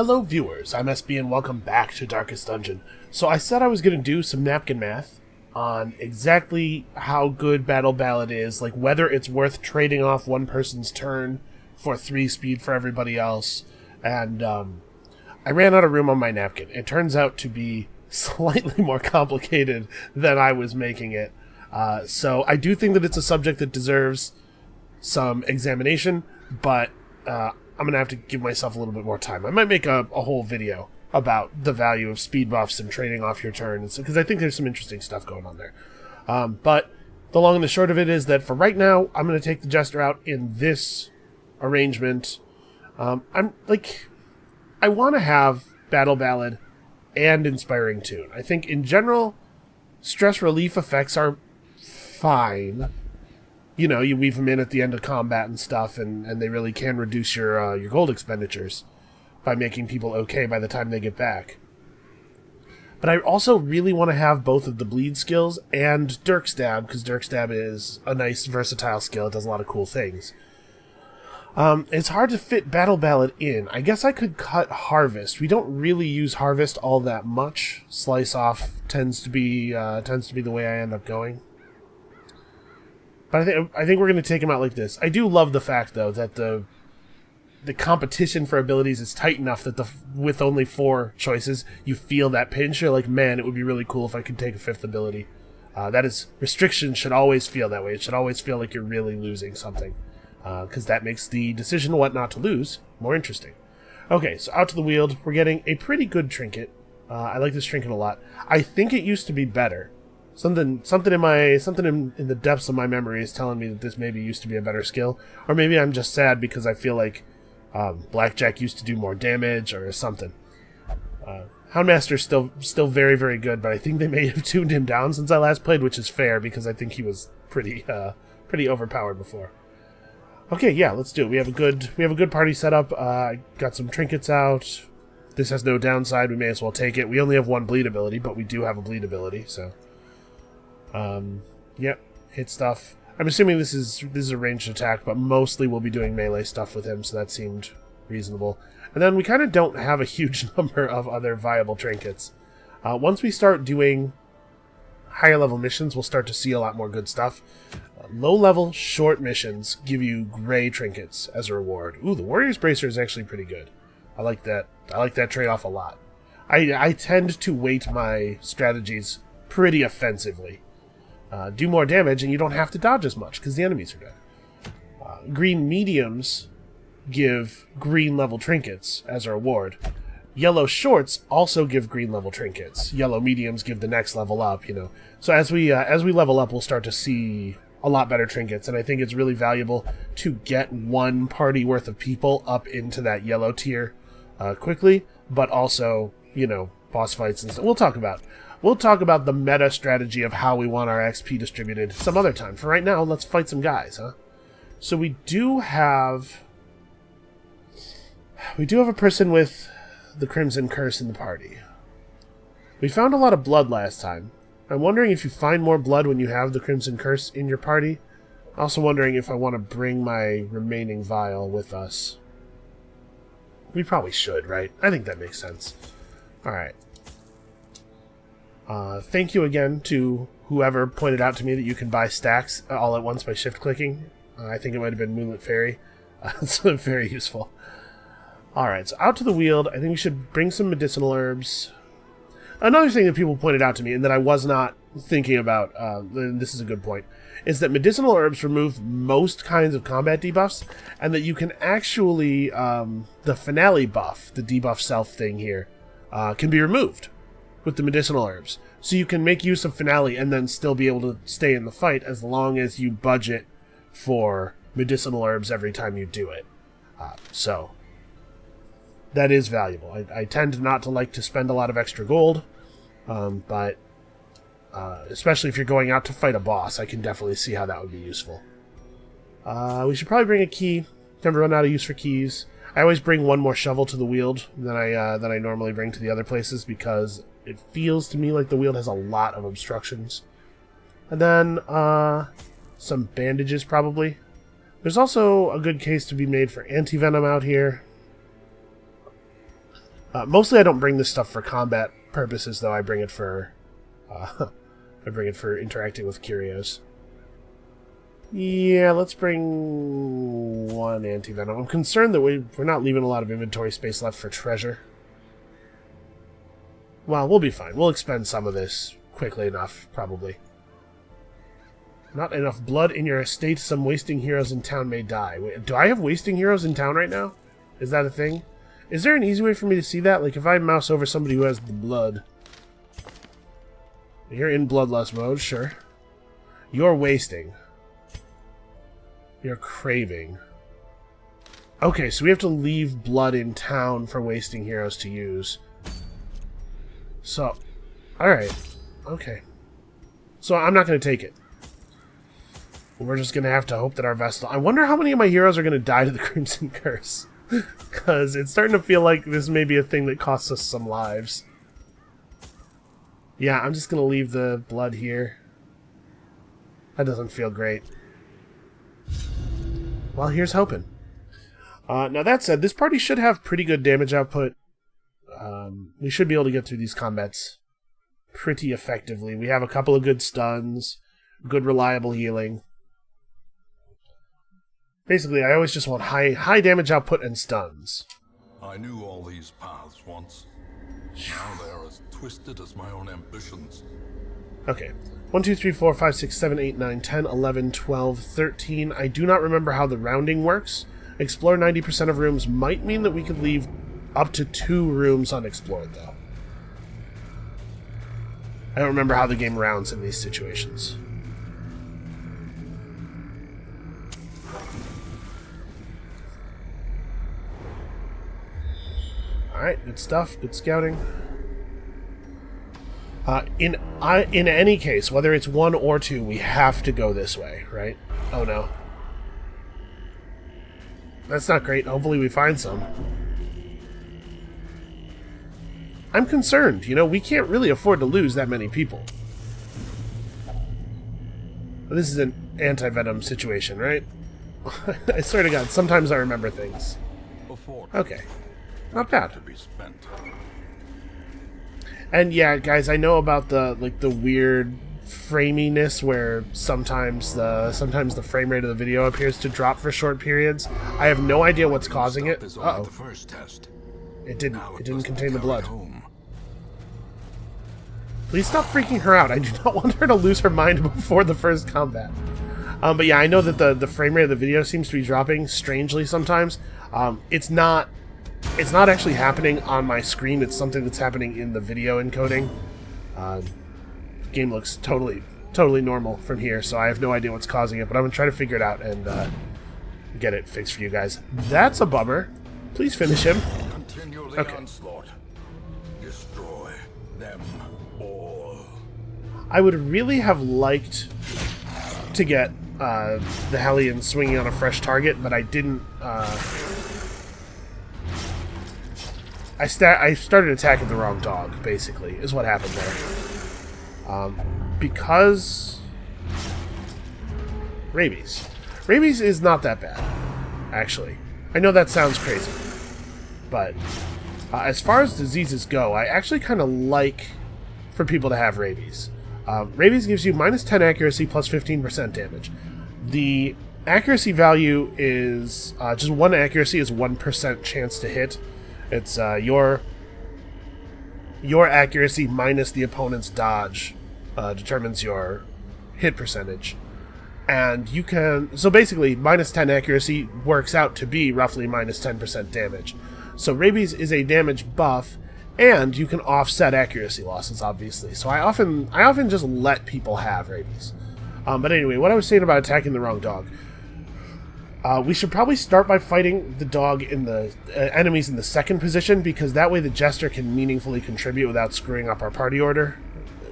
Hello viewers, I'm SB and welcome back to Darkest Dungeon. So I said I was going to do some napkin math on exactly how good Battle Ballad is, like whether it's worth trading off one person's turn for 3 speed for everybody else, and I ran out of room on my napkin. It turns out to be slightly more complicated than I was making it, so I do think that it's a subject that deserves some examination, but I'm going to have to give myself a little bit more time. I might make a whole video about the value of speed buffs and trading off your turns, because I think there's some interesting stuff going on there. But the long and the short of it is that for right now, I'm going to take the Jester out in this arrangement. I want to have Battle Ballad and Inspiring Tune. I think in general, stress relief effects are fine. You know, you weave them in at the end of combat and stuff, and they really can reduce your gold expenditures by making people okay by the time they get back. But I also really want to have both of the bleed skills and Dirk Stab, because Dirk Stab is a nice versatile skill. It does a lot of cool things. It's hard to fit Battle Ballad in. I guess I could cut Harvest. We don't really use Harvest all that much. Slice Off tends to be the way I end up going. But I think we're going to take him out like this. I do love the fact, though, that the competition for abilities is tight enough that with only 4 choices, you feel that pinch. You're like, man, it would be really cool if I could take a 5th ability. Restriction should always feel that way. It should always feel like you're really losing something. Because that makes the decision what not to lose more interesting. Okay, so out to the Weald. We're getting a pretty good trinket. I like this trinket a lot. I think it used to be better. Something in the depths of my memory is telling me that this maybe used to be a better skill, or maybe I'm just sad because I feel like Blackjack used to do more damage or something. Houndmaster's still very, very good, but I think they may have tuned him down since I last played, which is fair because I think he was pretty overpowered before. Okay, yeah, let's do it. We have a good party set up. Got some trinkets out. This has no downside. We may as well take it. We only have 1 bleed ability, but we do have a bleed ability, so. Yep, hit stuff. I'm assuming this is a ranged attack, but mostly we'll be doing melee stuff with him, so that seemed reasonable. And then we kind of don't have a huge number of other viable trinkets. Once we start doing higher level missions, we'll start to see a lot more good stuff. Low level, short missions give you gray trinkets as a reward. Ooh, the Warrior's Bracer is actually pretty good. I like that. I like that trade-off a lot. I tend to weight my strategies pretty offensively. Do more damage, and you don't have to dodge as much, because the enemies are dead. Green mediums give green level trinkets as a reward. Yellow shorts also give green level trinkets. Yellow mediums give the next level up, you know. So as we level up, we'll start to see a lot better trinkets, and I think it's really valuable to get 1 party worth of people up into that yellow tier quickly, but also, you know, boss fights and stuff. We'll talk about the meta strategy of how we want our XP distributed some other time. For right now, let's fight some guys, huh? So we do have a person with the Crimson Curse in the party. We found a lot of blood last time. I'm wondering if you find more blood when you have the Crimson Curse in your party. Also wondering if I want to bring my remaining vial with us. We probably should, right? I think that makes sense. Alright. Thank you again to whoever pointed out to me that you can buy stacks all at once by shift-clicking. I think it might have been Moonlit Fairy. It's very useful. Alright, so out to the Weald. I think we should bring some medicinal herbs. Another thing that people pointed out to me, and that I was not thinking about, and this is a good point, is that medicinal herbs remove most kinds of combat debuffs, and that you can actually, the finale buff, the debuff self thing here, can be removed with the medicinal herbs. So you can make use of finale and then still be able to stay in the fight as long as you budget for medicinal herbs every time you do it. So that is valuable. I tend not to like to spend a lot of extra gold, but especially if you're going out to fight a boss, I can definitely see how that would be useful. We should probably bring a key. Never run out of use for keys. I always bring 1 more shovel to the Weald than I normally bring to the other places, because it feels to me like the Weald has a lot of obstructions. And then some bandages, probably. There's also a good case to be made for anti-venom out here. Mostly I don't bring this stuff for combat purposes, though. I bring it for interacting with curios. Yeah, let's bring one anti-venom. I'm concerned that we're not leaving a lot of inventory space left for treasure. Well, we'll be fine. We'll expend some of this quickly enough, probably. Not enough blood in your estate. Some wasting heroes in town may die. Wait, do I have wasting heroes in town right now? Is that a thing? Is there an easy way for me to see that? Like, if I mouse over somebody who has the blood... You're in bloodlust mode, sure. You're wasting. You're craving. Okay, so we have to leave blood in town for wasting heroes to use. So, alright. Okay. So I'm not going to take it. We're just going to have to hope that our Vestal... I wonder how many of my heroes are going to die to the Crimson Curse. Because it's starting to feel like this may be a thing that costs us some lives. Yeah, I'm just going to leave the blood here. That doesn't feel great. Well, here's hoping. Now that said, this party should have pretty good damage output. We should be able to get through these combats pretty effectively. We have a couple of good stuns, good reliable healing. Basically, I always just want high damage output and stuns. I knew all these paths once. Now they're as twisted as my own ambitions. Okay. 1, 2, 3, 4, 5, 6, 7, 8, 9, 10, 11, 12, 13. I do not remember how the rounding works. Explore 90% of rooms might mean that we could leave up to 2 rooms unexplored, though. I don't remember how the game rounds in these situations. Alright, good stuff. Good scouting. In any case, whether it's 1 or 2, we have to go this way, right? Oh no. That's not great. Hopefully we find some. I'm concerned. You know, we can't really afford to lose that many people. This is an anti-venom situation, right? I swear to God, sometimes I remember things. Okay. Not bad. And yeah, guys, I know about the weird framiness where sometimes the frame rate of the video appears to drop for short periods. I have no idea what's causing it. Uh-oh. It didn't contain the blood. Please stop freaking her out. I do not want her to lose her mind before the first combat. But yeah, I know that the frame rate of the video seems to be dropping strangely sometimes. It's not actually happening on my screen. It's something that's happening in the video encoding. Game looks totally normal from here, so I have no idea what's causing it, but I'm going to try to figure it out and get it fixed for you guys. That's a bummer. Please finish him. Okay. Destroy them all. I would really have liked to get the Hellion swinging on a fresh target, but I didn't... I started attacking the wrong dog, basically, is what happened there. Because... Rabies. Rabies is not that bad, actually. I know that sounds crazy. But as far as diseases go, I actually kind of like for people to have rabies. Rabies gives you minus 10 accuracy plus 15% damage. The accuracy value is... just 1 accuracy is 1% chance to hit. It's your accuracy minus the opponent's dodge determines your hit percentage. And you can... So basically, minus 10 accuracy works out to be roughly minus 10% damage. So rabies is a damage buff, and you can offset accuracy losses, obviously. So I often just let people have rabies. But anyway, what I was saying about attacking the wrong dog... we should probably start by fighting the dog in the enemies in the second position, because that way the Jester can meaningfully contribute without screwing up our party order,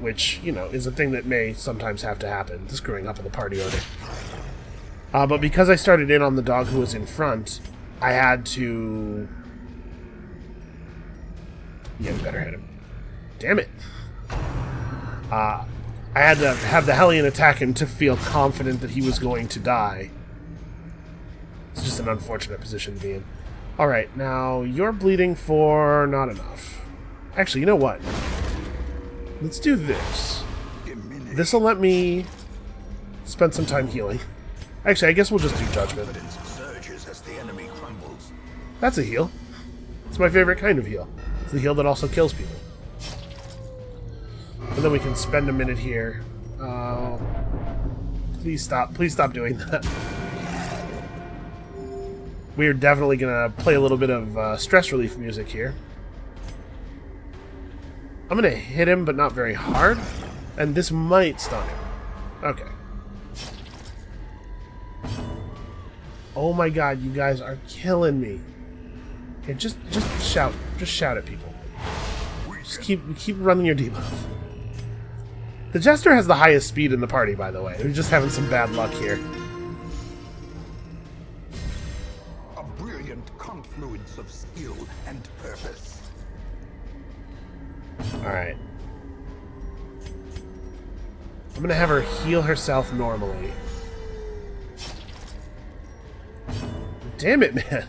which, you know, is a thing that may sometimes have to happen, the screwing up of the party order. But because I started in on the dog who was in front, I had to... Yeah, we better hit him. Damn it. I had to have the Hellion attack him to feel confident that he was going to die. It's just an unfortunate position to be in. Alright, now you're bleeding for not enough. Actually, you know what? Let's do this. This'll let me spend some time healing. Actually, I guess we'll just do Judgment. That's a heal. It's my favorite kind of heal. It's the heal that also kills people. And then we can spend a minute here. Please stop. Please stop doing that. We're definitely going to play a little bit of stress relief music here. I'm going to hit him, but not very hard. And this might stun him. Okay. Oh my god, you guys are killing me. Okay, just shout. Just shout at people. Just keep running your debuff. The Jester has the highest speed in the party, by the way. We're just having some bad luck here. A brilliant confluence of skill and purpose. Alright. I'm gonna have her heal herself normally. Damn it, man.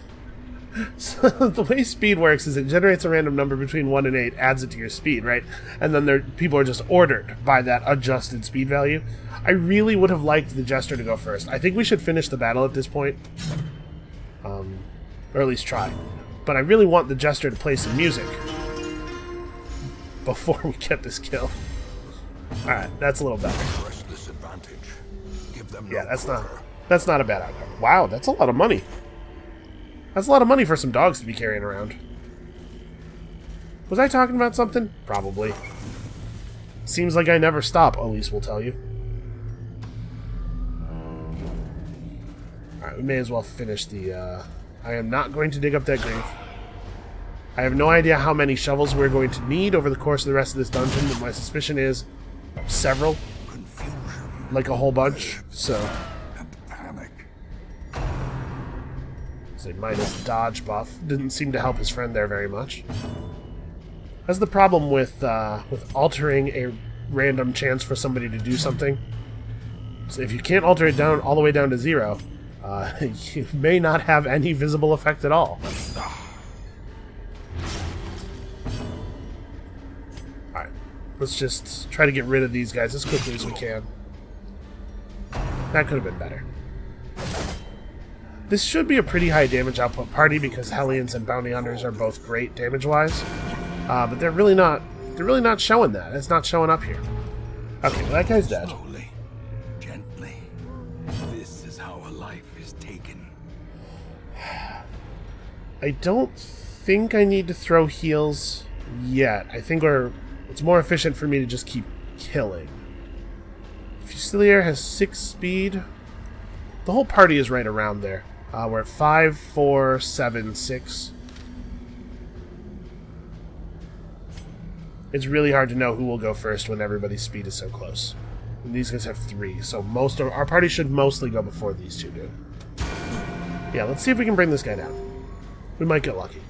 So the way speed works is it generates a random number between 1 and 8, adds it to your speed, right? And then people are just ordered by that adjusted speed value. I really would have liked the Jester to go first. I think we should finish the battle at this point. Or at least try. But I really want the Jester to play some music before we get this kill. Alright, that's a little better. Yeah, that's not a bad outcome. Wow, that's a lot of money. That's a lot of money for some dogs to be carrying around. Was I talking about something? Probably. Seems like I never stop, Elise will tell you. Alright, we may as well finish the... I am not going to dig up that grave. I have no idea how many shovels we're going to need over the course of the rest of this dungeon, but my suspicion is several. Like a whole bunch, so... Say minus dodge buff. Didn't seem to help his friend there very much. That's the problem with altering a random chance for somebody to do something. So if you can't alter it down all the way down to 0, you may not have any visible effect at all. Alright, let's just try to get rid of these guys as quickly as we can. That could have been better. This should be a pretty high damage output party because Hellions and Bounty Hunters are both great damage-wise, but they're really not showing that. It's not showing up here. Okay, well, that guy's dead. Slowly, gently. This is how a life is taken. I don't think I need to throw heals yet. I think it's more efficient for me to just keep killing. Fusilier has 6 speed. The whole party is right around there. We're at 5, 4, 7, 6. It's really hard to know who will go first when everybody's speed is so close. And these guys have 3, so most of our party should mostly go before these two do. Yeah, let's see if we can bring this guy down. We might get lucky.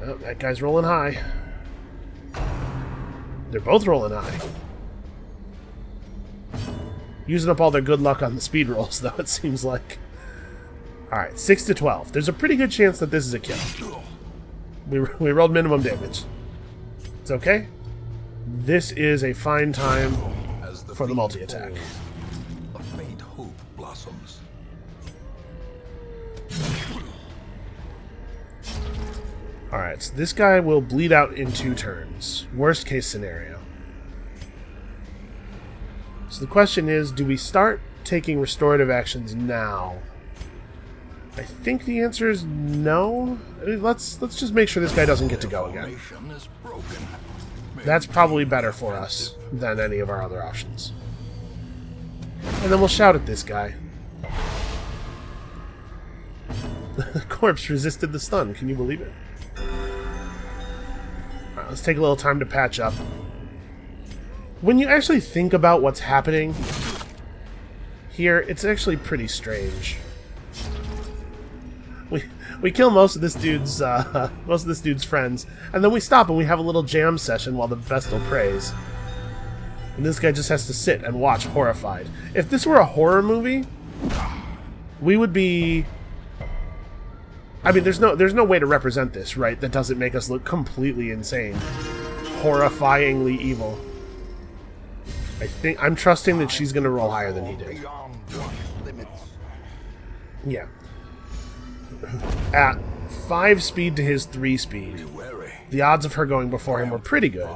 Oh, that guy's rolling high. They're both rolling high. Using up all their good luck on the speed rolls, though, it seems like. Alright, 6 to 12. There's a pretty good chance that this is a kill. We rolled minimum damage. It's okay. This is a fine time for the multi-attack. A faint hope blossoms. Alright, so this guy will bleed out in 2 turns. Worst case scenario. So the question is, do we start taking restorative actions now? I think the answer is no. I mean, let's just make sure this guy doesn't get to go again. That's probably better for us than any of our other options. And then we'll shout at this guy. The corpse resisted the stun. Can you believe it? Alright, let's take a little time to patch up. When you actually think about what's happening here, it's actually pretty strange. We kill most of this dude's friends, and then we stop and we have a little jam session while the Vestal prays. And this guy just has to sit and watch, horrified. If this were a horror movie, we would be I mean, there's no way to represent this, right? That doesn't make us look completely insane. Horrifyingly evil. I'm trusting that she's going to roll higher than he did. Yeah. At 5 speed to his 3 speed, the odds of her going before him were pretty good.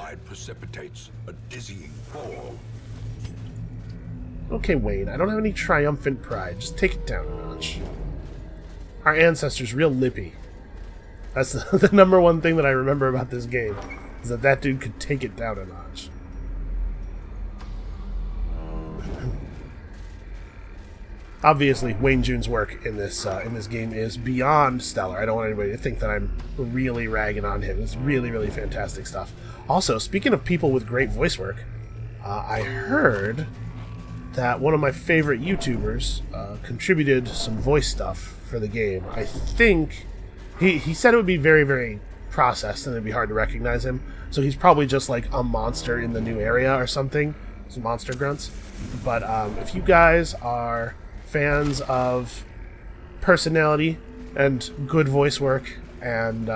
Okay, Wayne, I don't have any triumphant pride. Just take it down a notch. Our ancestors real lippy. That's the number one thing that I remember about this game, is that dude could take it down a notch. Obviously, Wayne June's work in this game is beyond stellar. I don't want anybody to think that I'm really ragging on him. It's really, really fantastic stuff. Also, speaking of people with great voice work, I heard that one of my favorite YouTubers contributed some voice stuff for the game. I think he said it would be very, very processed and it'd be hard to recognize him. So he's probably just like a monster in the new area or something. Some monster grunts. But if you guys are fans of personality and good voice work and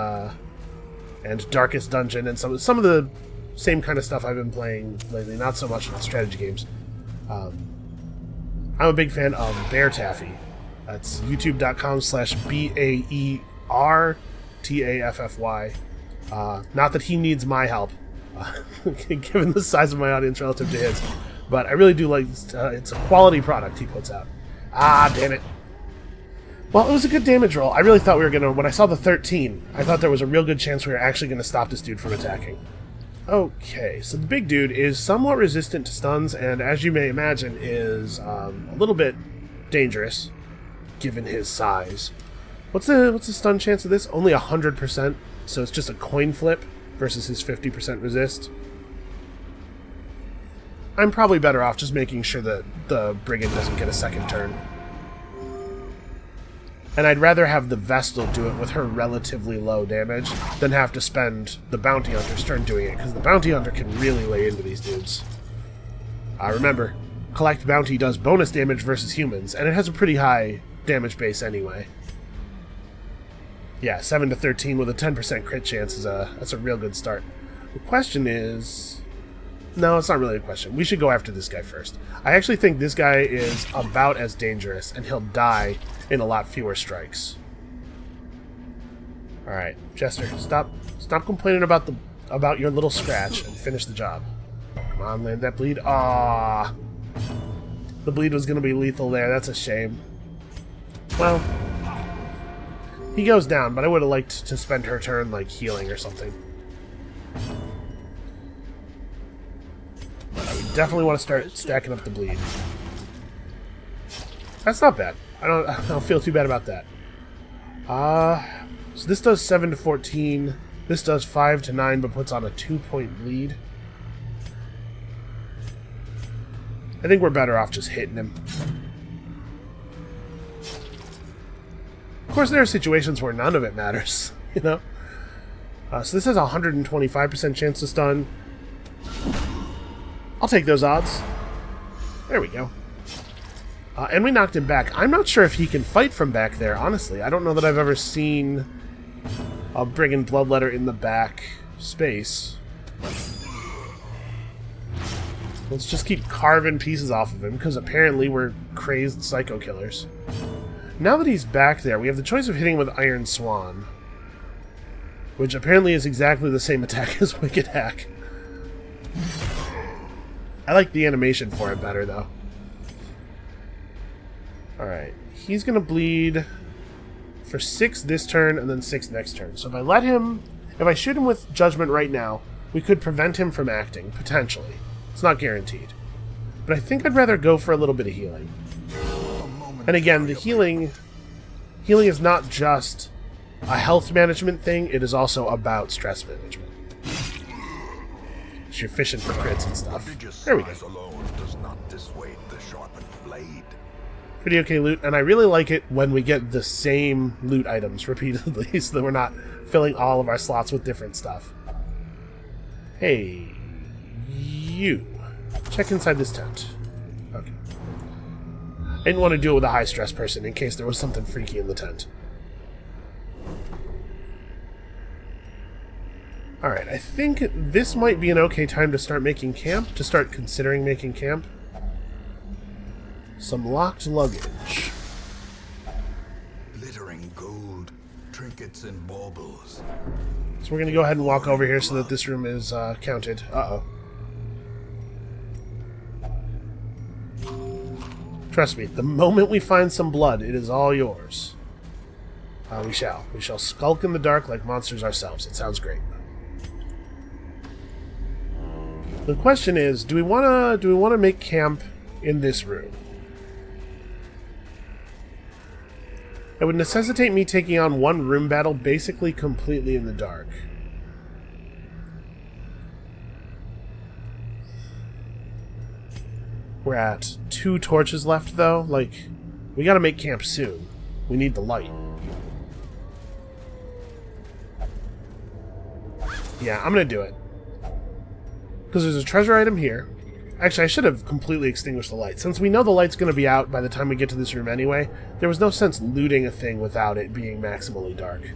Darkest Dungeon and some of the same kind of stuff I've been playing lately, not so much with strategy games. I'm a big fan of Bear Taffy. That's youtube.com/BAERTAFFY. Not that he needs my help, given the size of my audience relative to his, but I really do like it's a quality product he puts out. Ah, damn it. Well, it was a good damage roll. I really thought we were going to... When I saw the 13, I thought there was a real good chance we were actually going to stop this dude from attacking. Okay, so the big dude is somewhat resistant to stuns, and as you may imagine, is a little bit dangerous, given his size. What's the stun chance of this? Only 100%, so it's just a coin flip versus his 50% resist. I'm probably better off just making sure that the Brigand doesn't get a second turn. And I'd rather have the Vestal do it with her relatively low damage than have to spend the Bounty Hunter's turn doing it, because the Bounty Hunter can really lay into these dudes. Remember, Collect Bounty does bonus damage versus humans, and it has a pretty high damage base anyway. Yeah, 7 to 13 with a 10% crit chance that's a real good start. The question is... No, it's not really a question. We should go after this guy first. I actually think this guy is about as dangerous, and he'll die in a lot fewer strikes. Alright, Jester, stop complaining about your little scratch and finish the job. Come on, land that bleed. Ah, the bleed was going to be lethal there. That's a shame. Well, he goes down, but I would have liked to spend her turn like healing or something. Definitely want to start stacking up the bleed. That's not bad. I don't feel too bad about that. So this does 7 to 14. This does 5 to 9, but puts on a 2-point bleed. I think we're better off just hitting him. Of course, there are situations where none of it matters, you know? So this has a 125% chance to stun. I'll take those odds. There we go. And we knocked him back. I'm not sure if he can fight from back there, honestly. I don't know that I've ever seen a Brigand Bloodletter in the back space. Let's just keep carving pieces off of him, because apparently we're crazed psycho killers. Now that he's back there, we have the choice of hitting with Iron Swan, which apparently is exactly the same attack as Wicked Hack. I like the animation for it better, though. Alright, he's going to bleed for 6 this turn and then 6 next turn. So if I shoot him with Judgment right now, we could prevent him from acting, potentially. It's not guaranteed. But I think I'd rather go for a little bit of healing. And again, the healing is not just a health management thing, it is also about stress management. You're fishing for crits and stuff. There we go. Pretty okay loot, and I really like it when we get the same loot items repeatedly, so that we're not filling all of our slots with different stuff. Hey, you. Check inside this tent. Okay. I didn't want to do it with a high-stress person in case there was something freaky in the tent. Alright, I think this might be an okay time to start making camp, to start considering making camp. Some locked luggage. Glittering gold, trinkets and baubles. So we're going to go ahead and walk over here so that this room is counted. Uh-oh. Trust me, the moment we find some blood, it is all yours. We shall. We shall skulk in the dark like monsters ourselves. It sounds great. The question is, do we wanna make camp in this room? It would necessitate me taking on one room battle basically completely in the dark. We're at 2 torches left, though. Like, we gotta make camp soon. We need the light. Yeah, I'm gonna do it. Because there's a treasure item here. Actually, I should have completely extinguished the light. Since we know the light's gonna be out by the time we get to this room anyway, there was no sense looting a thing without it being maximally dark.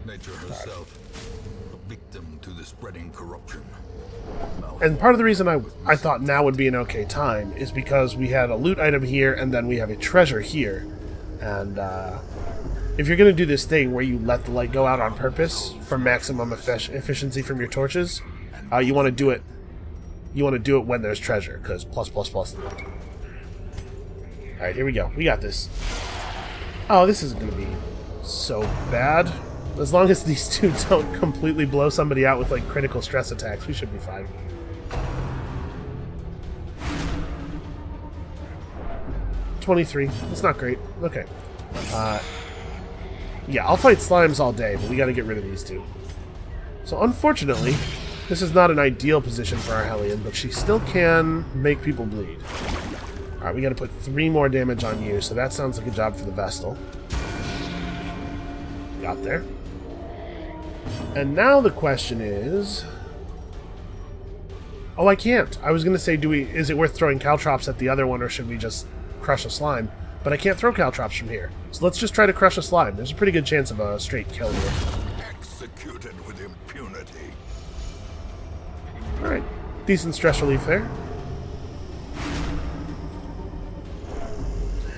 Nature herself, a victim to the spreading corruption. And part of the reason I thought now would be an okay time is because we had a loot item here, and then we have a treasure here. And, if you're going to do this thing where you let the light go out on purpose for maximum efficiency from your torches, you want to do it. You want to do it when there's treasure, because plus. Alright, here we go. We got this. Oh, this isn't going to be so bad. As long as these two don't completely blow somebody out with, like, critical stress attacks, we should be fine. $23. That's not great. Okay. Yeah, I'll fight slimes all day, but we gotta get rid of these two. So, unfortunately, this is not an ideal position for our Hellion, but she still can make people bleed. Alright, we gotta put 3 more damage on you, so that sounds like a job for the Vestal. Got there. And now the question is... Oh, I can't. I was gonna say, is it worth throwing caltrops at the other one, or should we just crush a slime? But I can't throw caltrops from here. So let's just try to crush a slime. There's a pretty good chance of a straight kill here. Executed with impunity. Alright. Decent stress relief there.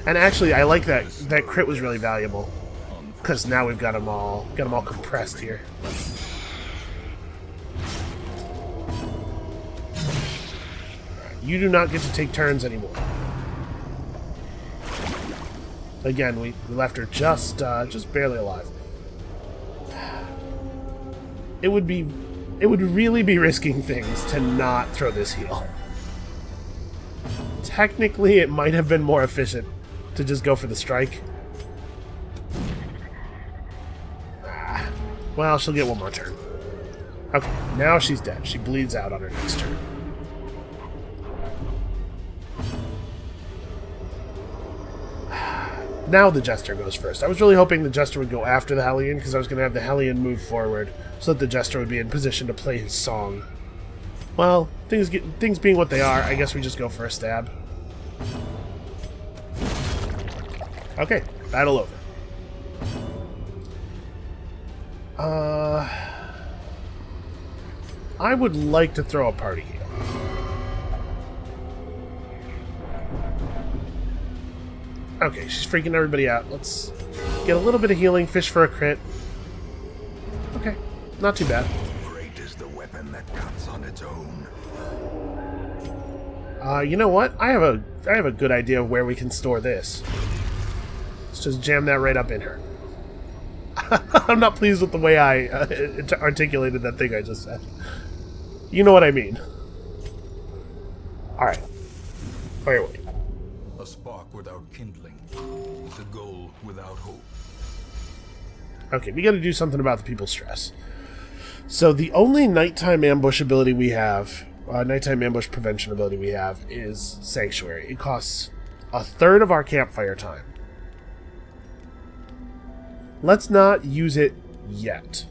And actually, I like that crit was really valuable. Because now we've got them all compressed here. Right, you do not get to take turns anymore. Again, we left her just barely alive. It would really be risking things to not throw this heal. Technically, it might have been more efficient to just go for the strike. Well, she'll get one more turn. Okay, now she's dead. She bleeds out on her next turn. Now the Jester goes first. I was really hoping the Jester would go after the Hellion, because I was going to have the Hellion move forward, so that the Jester would be in position to play his song. Well, things being what they are, I guess we just go for a stab. Okay, battle over. I would like to throw a party heal. Okay, she's freaking everybody out. Let's get a little bit of healing, fish for a crit. Okay, not too bad. Great is the weapon that cuts on its own. You know what? I have a good idea of where we can store this. Let's just jam that right up in her. I'm not pleased with the way I articulated that thing I just said. You know what I mean. Alright. Fire away. A spark without kindling is a goal without hope. Okay, we gotta do something about the people's stress. So the only nighttime ambush ability we have, nighttime ambush prevention ability we have, is Sanctuary. It costs 1/3 of our campfire time. Let's not use it yet.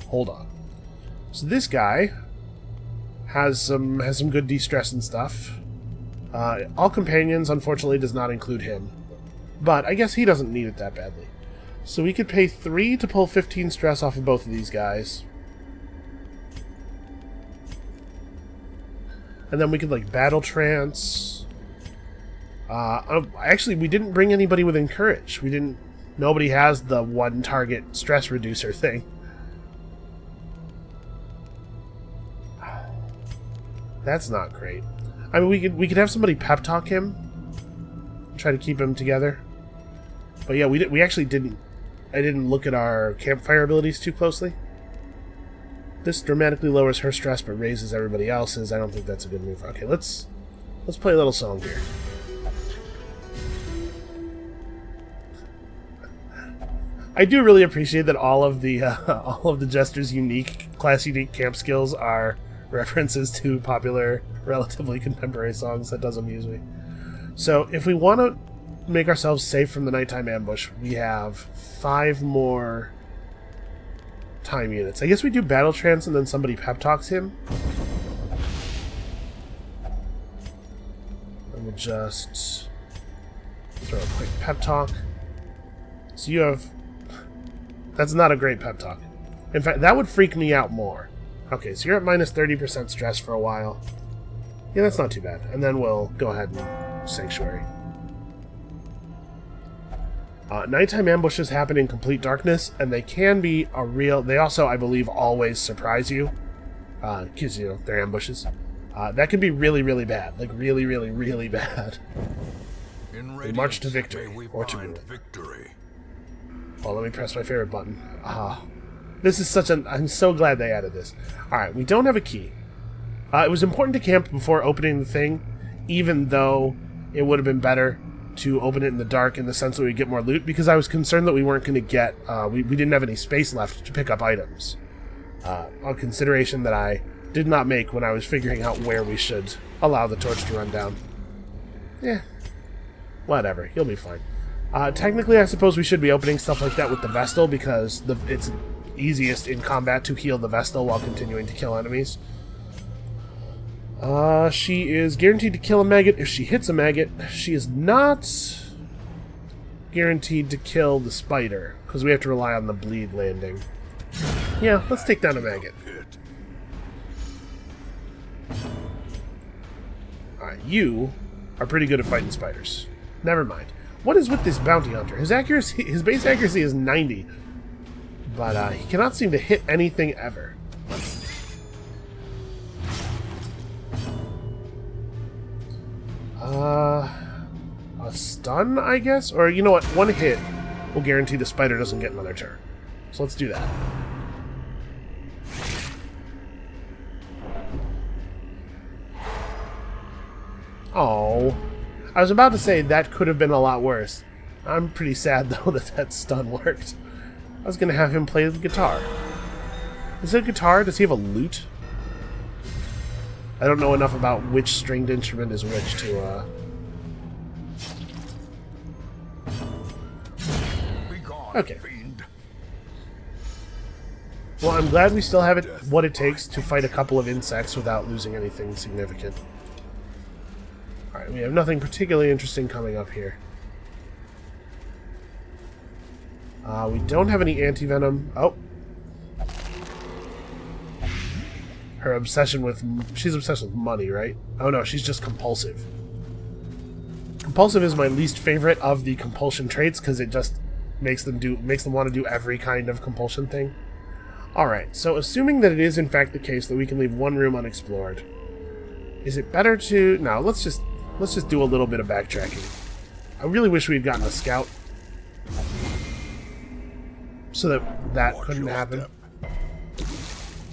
Hold on. So this guy has some good de-stress and stuff. All companions, unfortunately, does not include him. But I guess he doesn't need it that badly. So we could pay 3 to pull 15 stress off of both of these guys. And then we could, like, battle trance. Actually, we didn't bring anybody with encourage. Nobody has the one target stress reducer thing. That's not great. I mean, we could have somebody pep talk him, try to keep him together. But yeah, we actually didn't. I didn't look at our campfire abilities too closely. This dramatically lowers her stress but raises everybody else's. I don't think that's a good move. Okay, let's play a little song here. I do really appreciate that all of the Jester's class unique camp skills are references to popular, relatively contemporary songs. That does amuse me. So if we want to make ourselves safe from the nighttime ambush, we have 5 more time units. I guess we do battle trance and then somebody pep talks him. And we'll just throw a quick pep talk. So you have... That's not a great pep talk. In fact, that would freak me out more. Okay, so you're at minus 30% stress for a while. Yeah, that's not too bad. And then we'll go ahead and Sanctuary. Nighttime ambushes happen in complete darkness, and they can be a real... They also, I believe, always surprise you. Because, you know, they're ambushes. That can be really, really bad. Like, really, really, really bad. We march to victory. Or to ruin. Victory. Oh, let me press my favorite button. This is such an... I'm so glad they added this. Alright, we don't have a key. It was important to camp before opening the thing, even though it would have been better to open it in the dark in the sense that we'd get more loot, because I was concerned that we weren't going to get... we didn't have any space left to pick up items. A consideration that I did not make when I was figuring out where we should allow the torch to run down. Yeah. Whatever. He'll be fine. Technically, I suppose we should be opening stuff like that with the Vestal, because it's easiest in combat to heal the Vestal while continuing to kill enemies. She is guaranteed to kill a maggot if she hits a maggot. She is not guaranteed to kill the spider, because we have to rely on the bleed landing. Yeah, let's take down a maggot. Alright, you are pretty good at fighting spiders. Never mind. What is with this bounty hunter? His base accuracy is 90, but he cannot seem to hit anything ever. A stun, I guess? Or, you know what? One hit will guarantee the spider doesn't get another turn. So let's do that. Oh, I was about to say that could have been a lot worse. I'm pretty sad, though, that stun worked. I was going to have him play the guitar. Is it a guitar? Does he have a lute? I don't know enough about which stringed instrument is which to, Okay. Well, I'm glad we still have what it takes to fight a couple of insects without losing anything significant. Alright, we have nothing particularly interesting coming up here. We don't have any anti-venom. Oh. Her obsession with... She's obsessed with money, right? Oh no, she's just compulsive. Compulsive is my least favorite of the compulsion traits, because it just makes them want to do every kind of compulsion thing. Alright, so assuming that it is in fact the case that we can leave one room unexplored, is it better to... No, let's just do a little bit of backtracking. I really wish we'd gotten a scout, so that couldn't happen.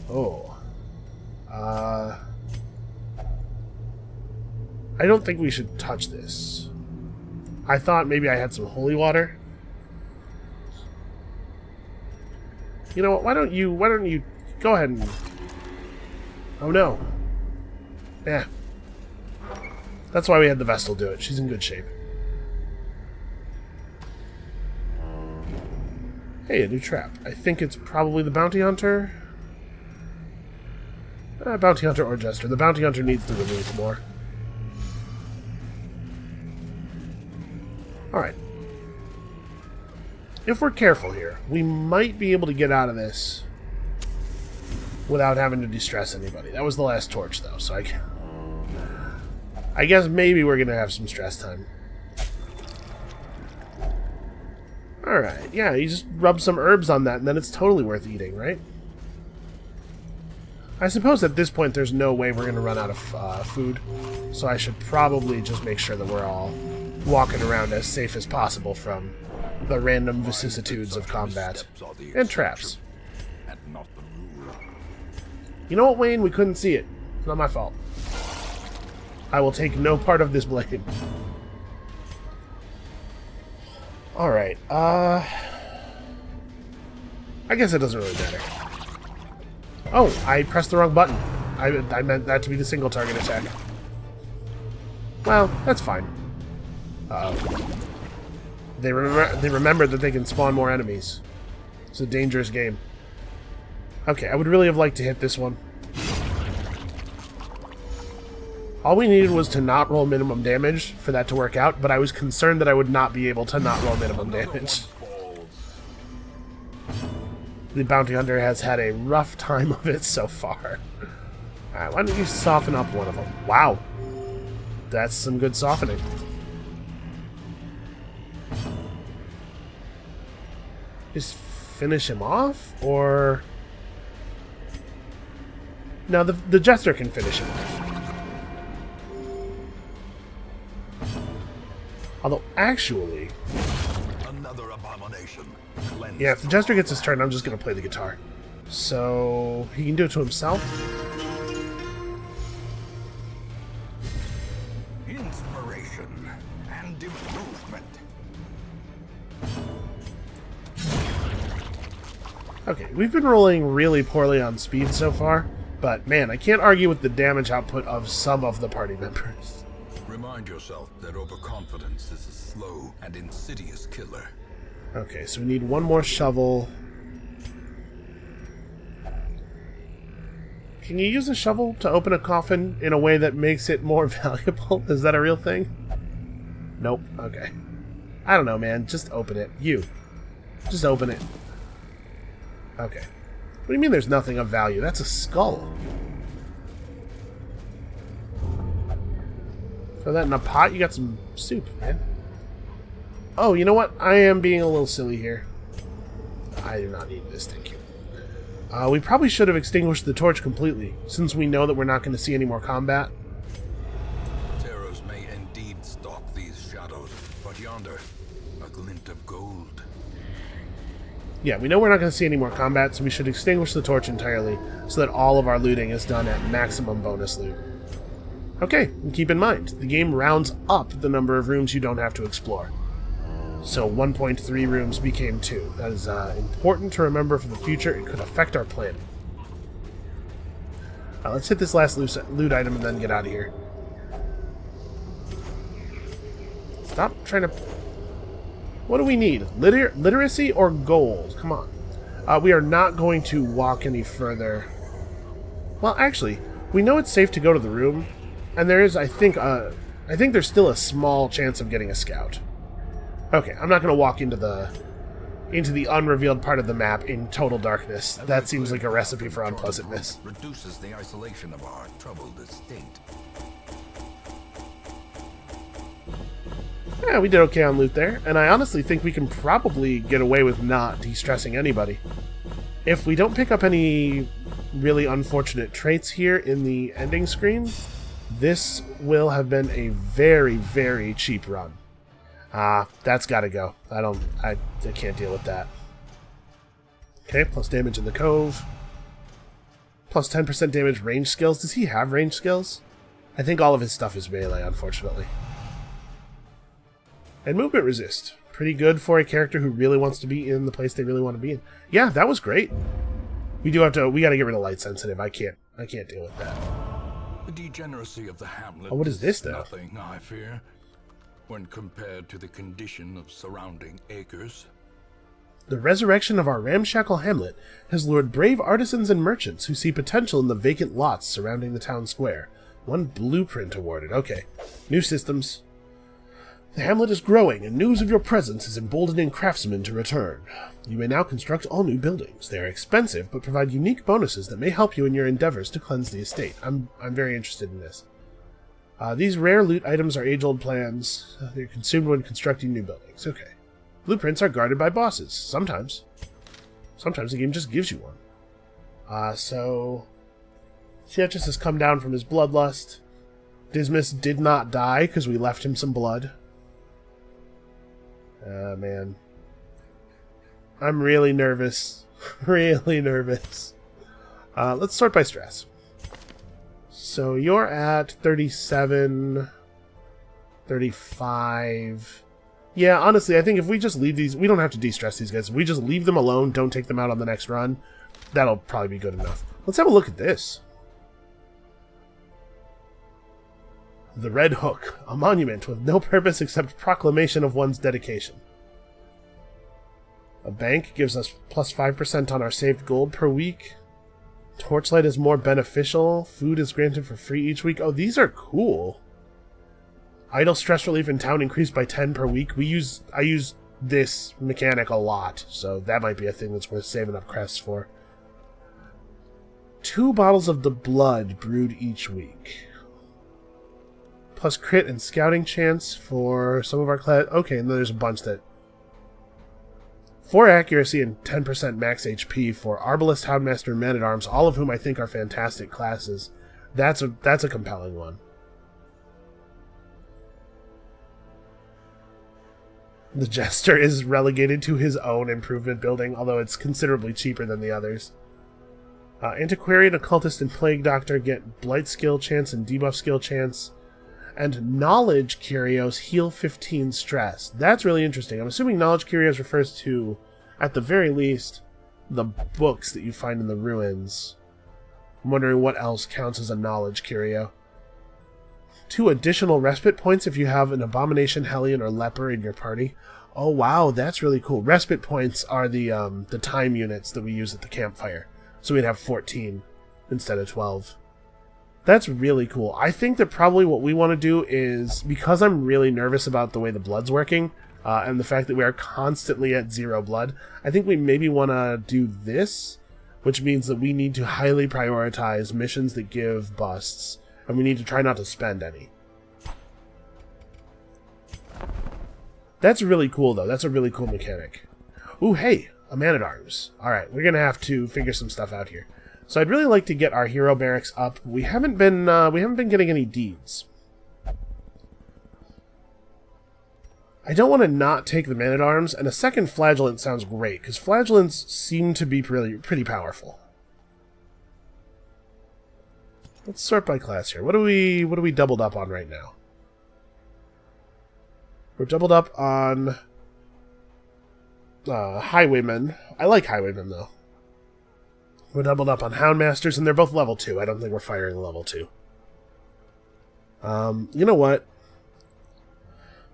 Oh. I don't think we should touch this. I thought maybe I had some holy water. You know what? Why don't you go ahead and... Oh no. Yeah. That's why we had the Vestal do it. She's in good shape. Hey, a new trap. I think it's probably the bounty hunter. Bounty hunter or jester. The bounty hunter needs to remove more. Alright. if we're careful here, we might be able to get out of this without having to distress anybody. That was the last torch, though, so I guess maybe we're going to have some stress time. Alright, yeah, you just rub some herbs on that, and then it's totally worth eating, right? I suppose at this point there's no way we're going to run out of food, so I should probably just make sure that we're all walking around as safe as possible from the random vicissitudes of combat and traps. You know what, Wayne? We couldn't see it. It's not my fault. I will take no part of this blame. Alright, I guess it doesn't really matter. Oh, I pressed the wrong button. I meant that to be the single target attack. Well, that's fine. Uh-oh. They remembered that they can spawn more enemies. It's a dangerous game. Okay, I would really have liked to hit this one. All we needed was to not roll minimum damage for that to work out, but I was concerned that I would not be able to not roll minimum damage. The bounty hunter has had a rough time of it so far. Alright, why don't you soften up one of them? Wow. That's some good softening. Just finish him off, or... No, the jester can finish him off. Although, actually... Another abomination. Yeah, if the jester gets his turn, I'm just going to play the guitar. So, he can do it to himself. Inspiration and improvement. Okay, we've been rolling really poorly on speed so far, but man, I can't argue with the damage output of some of the party members. Remind yourself that overconfidence is a slow and insidious killer. Okay, so we need one more shovel. Can you use a shovel to open a coffin in a way that makes it more valuable? Is that a real thing? Nope. Okay. I don't know, man. Just open it. You. Just open it. Okay. What do you mean there's nothing of value? That's a skull. Throw that in a pot? You got some soup, man. Oh, you know what? I am being a little silly here. I do not need this, thank you. We probably should have extinguished the torch completely, since we know that we're not going to see any more combat. Terrors may indeed stalk these shadows, but yonder, a glint of gold. Yeah, we know we're not going to see any more combat, so we should extinguish the torch entirely, so that all of our looting is done at maximum bonus loot. Okay, and keep in mind, the game rounds up the number of rooms you don't have to explore. So 1.3 rooms became 2. That is important to remember for the future. It could affect our planning. Let's hit this last loot item and then get out of here. Stop trying to... What do we need? Literacy or gold? Come on. We are not going to walk any further. Well, actually, we know it's safe to go to the room, and there is, I think there's still a small chance of getting a scout. Okay, I'm not going to walk into the unrevealed part of the map in total darkness. That seems like a recipe for unpleasantness. Reduces the isolation of our troubled estate. Yeah, we did okay on loot there, and I honestly think we can probably get away with not de-stressing anybody. If we don't pick up any really unfortunate traits here in the ending screen, this will have been a very, very cheap run. That's gotta go. I can't deal with that. Okay, plus damage in the cove. Plus 10% damage range skills. Does he have range skills? I think all of his stuff is melee, unfortunately. And movement resist. Pretty good for a character who really wants to be in the place they really want to be in. Yeah, that was great. We gotta get rid of light sensitive. I can't deal with that. The degeneracy of the Hamlet. Oh, what is this, though? Nothing, I fear, when compared to the condition of surrounding acres. The resurrection of our ramshackle hamlet has lured brave artisans and merchants who see potential in the vacant lots surrounding the town square. 1 blueprint awarded. Okay. New systems. The hamlet is growing, and news of your presence is emboldening craftsmen to return. You may now construct all new buildings. They are expensive, but provide unique bonuses that may help you in your endeavors to cleanse the estate. I'm very interested in this. These rare loot items are age-old plans. They're consumed when constructing new buildings. Okay. Blueprints are guarded by bosses. Sometimes. Sometimes the game just gives you one. So... Theatrus has come down from his bloodlust. Dismas did not die because we left him some blood. Man. I'm really nervous. Really nervous. Let's sort by stress. So you're at 37, 35. Yeah, honestly, I think if we just leave these... We don't have to de-stress these guys. If we just leave them alone, don't take them out on the next run, that'll probably be good enough. Let's have a look at this. The Red Hook, a monument with no purpose except proclamation of one's dedication. A bank gives us plus 5% on our saved gold per week. Torchlight is more beneficial. Food is granted for free each week. Oh, these are cool. Idle stress relief in town increased by 10 per week. I use this mechanic a lot, so that might be a thing that's worth saving up crests for. 2 bottles of the blood brewed each week. Plus crit and scouting chance for some of our class. Okay, and then there's a bunch that... 4 accuracy and 10% max HP for Arbalist, Houndmaster, and Man-at-Arms, all of whom I think are fantastic classes. That's a compelling one. The Jester is relegated to his own improvement building, although it's considerably cheaper than the others. Antiquarian, Occultist, and Plague Doctor get Blight skill chance and Debuff skill chance. And Knowledge Curios heal 15 stress. That's really interesting. I'm assuming Knowledge Curios refers to, at the very least, the books that you find in the ruins. I'm wondering what else counts as a Knowledge Curio. 2 additional respite points if you have an Abomination, Hellion, or Leper in your party. Oh wow, that's really cool. Respite points are the time units that we use at the campfire. So we'd have 14 instead of 12. That's really cool. I think that probably what we want to do is, because I'm really nervous about the way the blood's working, and the fact that we are constantly at 0 blood, I think we maybe want to do this, which means that we need to highly prioritize missions that give busts, and we need to try not to spend any. That's really cool, though. That's a really cool mechanic. Ooh, hey, a Man-at-Arms. Alright, we're going to have to figure some stuff out here. So I'd really like to get our hero barracks up. We haven't been getting any deeds. I don't want to not take the Man-at-Arms, and a second Flagellant sounds great, because Flagellants seem to be pretty powerful. Let's sort by class here. What are we doubled up on right now? We're doubled up on Highwaymen. I like Highwaymen, though. We're doubled up on Houndmasters, and they're both level 2. I don't think we're firing level 2. You know what?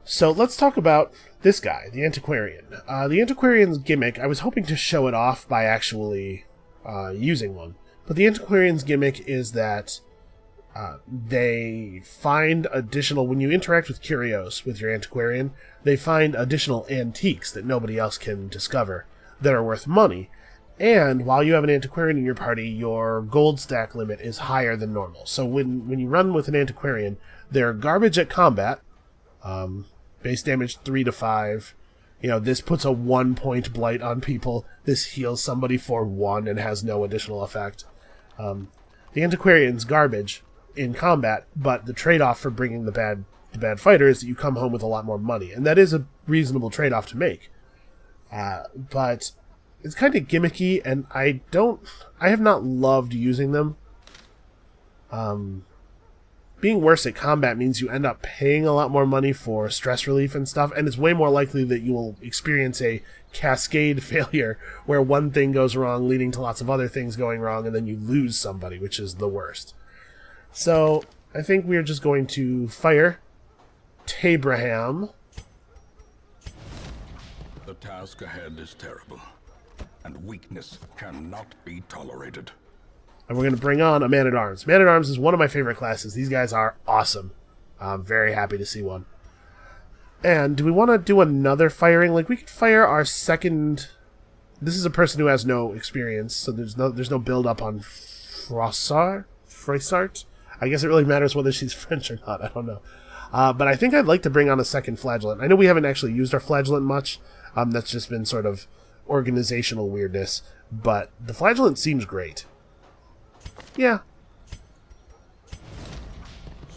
So let's talk about this guy, the Antiquarian. The Antiquarian's gimmick, I was hoping to show it off by actually using one. But the Antiquarian's gimmick is that they find additional... When you interact with curios with your Antiquarian, they find additional antiques that nobody else can discover that are worth money. And while you have an Antiquarian in your party, your gold stack limit is higher than normal. So when you run with an Antiquarian, they're garbage at combat. Base damage 3 to 5. You know, this puts a 1-point blight on people. This heals somebody for 1 and has no additional effect. The Antiquarian's garbage in combat, but the trade-off for bringing the bad fighter is that you come home with a lot more money. And that is a reasonable trade-off to make. But... it's kind of gimmicky, and I have not loved using them. Being worse at combat means you end up paying a lot more money for stress relief and stuff, and it's way more likely that you will experience a cascade failure where one thing goes wrong, leading to lots of other things going wrong, and then you lose somebody, which is the worst. So, I think we're just going to fire Tabraham. The task ahead is terrible, and weakness cannot be tolerated. And we're going to bring on a Man-at-Arms. Man-at-Arms is one of my favorite classes. These guys are awesome. I'm very happy to see one. And do we want to do another firing? Like, we could fire our second... This is a person who has no experience, so there's no build-up on Froissart? I guess it really matters whether she's French or not. I don't know. But I think I'd like to bring on a second flagellant. I know we haven't actually used our flagellant much. That's just been sort of organizational weirdness. But the flagellant seems great. Yeah.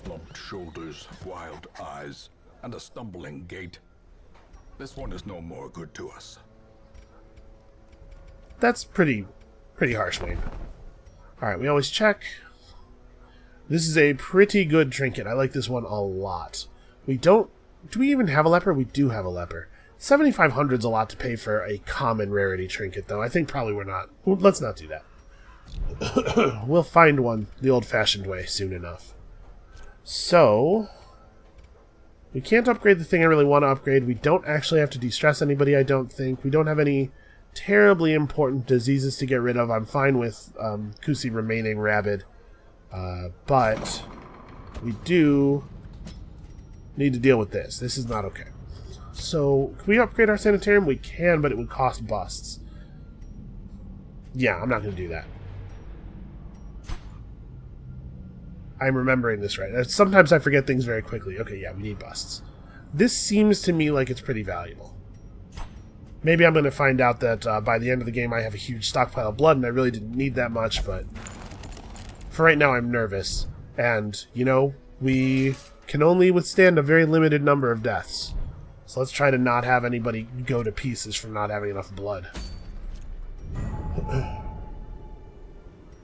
Slumped shoulders, wild eyes, and a stumbling gait. This one is no more good to us. That's pretty harsh, Wayne. Alright, we always check. This is a pretty good trinket. I like this one a lot. Do we even have a leper? We do have a leper. 7,500 is a lot to pay for a common rarity trinket, though. I think probably we're not. Let's not do that. We'll find one the old-fashioned way soon enough. So, we can't upgrade the thing I really want to upgrade. We don't actually have to de-stress anybody, I don't think. We don't have any terribly important diseases to get rid of. I'm fine with Kusi remaining rabid. But we do need to deal with this. This is not okay. So, can we upgrade our sanitarium? We can, but it would cost busts. Yeah, I'm not going to do that. I'm remembering this right. Sometimes I forget things very quickly. Okay, yeah, we need busts. This seems to me like it's pretty valuable. Maybe I'm going to find out that by the end of the game I have a huge stockpile of blood and I really didn't need that much, but for right now I'm nervous. And, you know, we can only withstand a very limited number of deaths. So let's try to not have anybody go to pieces from not having enough blood.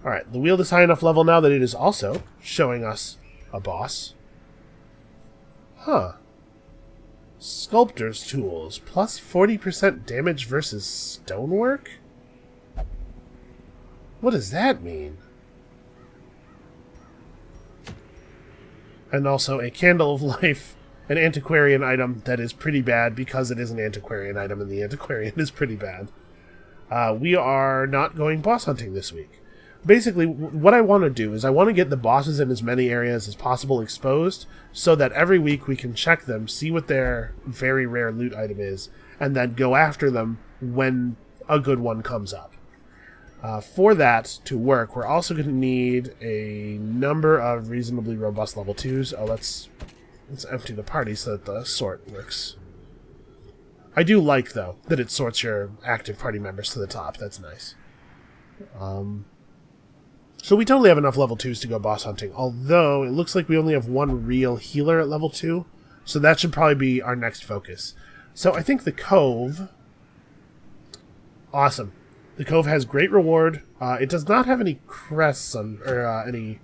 Alright, the Weald is high enough level now that it is also showing us a boss. Huh. Sculptor's Tools, plus 40% damage versus stonework? What does that mean? And also a Candle of Life, an antiquarian item that is pretty bad because it is an antiquarian item and the antiquarian is pretty bad. We are not going boss hunting this week. Basically, what I want to do is I want to get the bosses in as many areas as possible exposed so that every week we can check them, see what their very rare loot item is, and then go after them when a good one comes up. For that to work, we're also going to need a number of reasonably robust level 2s. Oh, let's empty the party so that the sort works. I do like, though, that it sorts your active party members to the top. That's nice. So we totally have enough level 2s to go boss hunting, although it looks like we only have one real healer at level 2, so that should probably be our next focus. So I think the Cove... Awesome. The Cove has great reward. It does not have any crests or any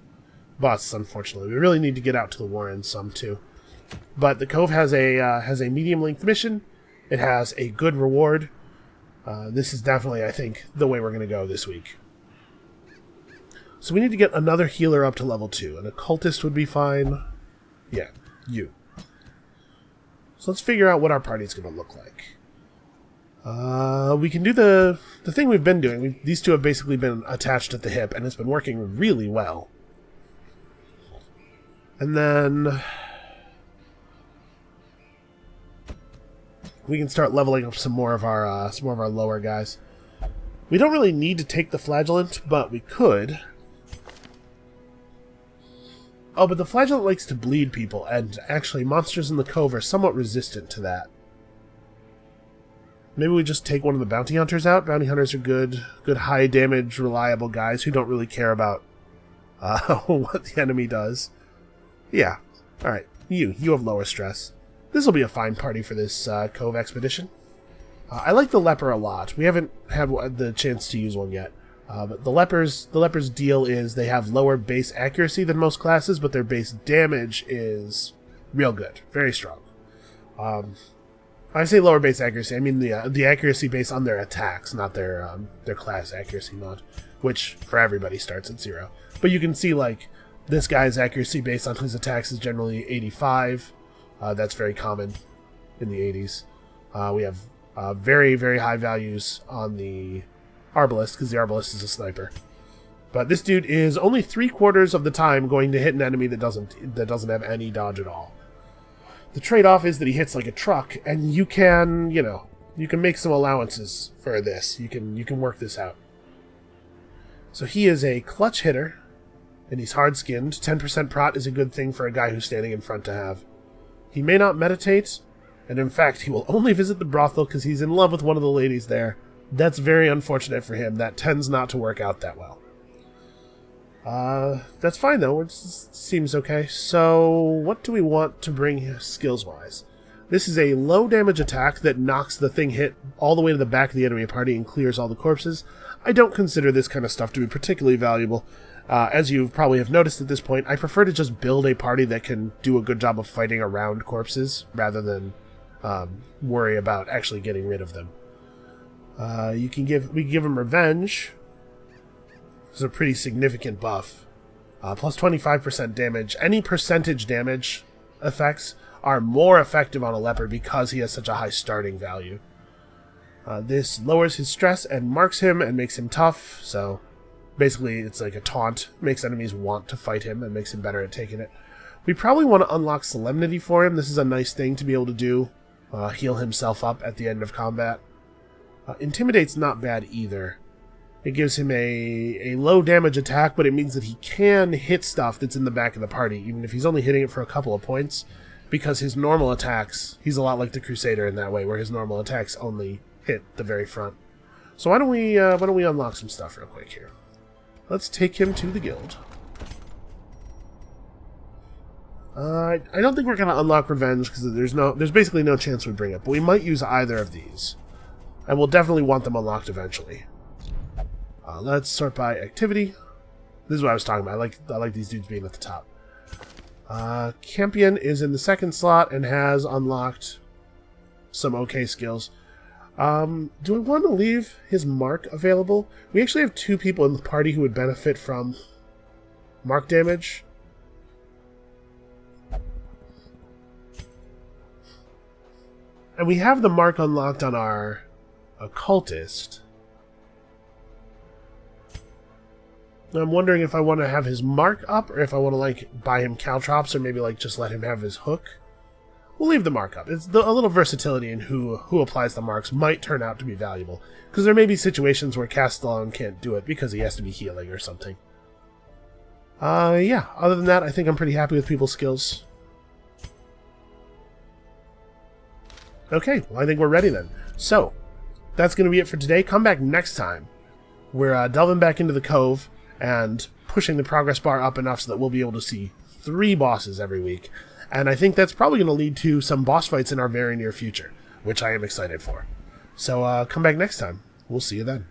busts, unfortunately. We really need to get out to the Warren some, too. But the Cove has a medium-length mission. It has a good reward. This is definitely, I think, the way we're going to go this week. So we need to get another healer up to level 2. An occultist would be fine. Yeah, you. So let's figure out what our party's going to look like. We can do the thing we've been doing. These two have basically been attached at the hip, and it's been working really well. And then we can start leveling up some more of our lower guys. We don't really need to take the flagellant, but we could. Oh, but the flagellant likes to bleed people, and actually monsters in the Cove are somewhat resistant to that. Maybe we just take one of the bounty hunters out. Bounty hunters are good high damage, reliable guys who don't really care about what the enemy does. Yeah. Alright, you have lower stress. This will be a fine party for this Cove expedition. I like the leper a lot. We haven't had the chance to use one yet. But the lepers' deal is they have lower base accuracy than most classes, but their base damage is real good, very strong. I say lower base accuracy, I mean the accuracy based on their attacks, not their class accuracy mod, which for everybody starts at 0. But you can see, like, this guy's accuracy based on his attacks is generally 85. That's very common in the 80s. We have very, very high values on the Arbalist, because the Arbalist is a sniper. But this dude is only 3/4 of the time going to hit an enemy that doesn't have any dodge at all. The trade-off is that he hits like a truck, and you can, you know, you can make some allowances for this. You can work this out. So he is a clutch hitter, and he's hard-skinned. 10% prot is a good thing for a guy who's standing in front to have. He may not meditate, and in fact, he will only visit the brothel because he's in love with one of the ladies there. That's very unfortunate for him. That tends not to work out that well. That's fine, though. It seems okay. So, what do we want to bring skills-wise? This is a low-damage attack that knocks the thing hit all the way to the back of the enemy party and clears all the corpses. I don't consider this kind of stuff to be particularly valuable. As you probably have noticed at this point, I prefer to just build a party that can do a good job of fighting around corpses, rather than worry about actually getting rid of them. We can give him Revenge. This is a pretty significant buff. Plus 25% damage. Any percentage damage effects are more effective on a leper because he has such a high starting value. This lowers his stress and marks him and makes him tough, so basically it's like a taunt. Makes enemies want to fight him and makes him better at taking it. We probably want to unlock Solemnity for him. This is a nice thing to be able to do. Heal himself up at the end of combat. Intimidate's not bad either. It gives him a low damage attack, but it means that he can hit stuff that's in the back of the party, even if he's only hitting it for a couple of points, because his normal attacks, he's a lot like the Crusader in that way, where his normal attacks only hit the very front. So why don't we unlock some stuff real quick here? Let's take him to the guild. I don't think we're going to unlock Revenge, because there's basically no chance we bring it, but we might use either of these. And we'll definitely want them unlocked eventually. Let's sort by activity. This is what I was talking about. I like these dudes being at the top. Campion is in the second slot and has unlocked some okay skills. Do we want to leave his mark available? We actually have 2 people in the party who would benefit from mark damage. And we have the mark unlocked on our occultist. I'm wondering if I want to have his mark up, or if I want to, like, buy him caltrops, or maybe, like, just let him have his hook. We'll leave the mark up. It's a little versatility in who applies the marks might turn out to be valuable, because there may be situations where Castellan can't do it because he has to be healing or something. Yeah, other than that, I think I'm pretty happy with people's skills. Okay, well, I think we're ready then. So, that's going to be it for today. Come back next time. We're delving back into the cove and pushing the progress bar up enough so that we'll be able to see 3 bosses every week. And I think that's probably going to lead to some boss fights in our very near future, which I am excited for. So come back next time. We'll see you then.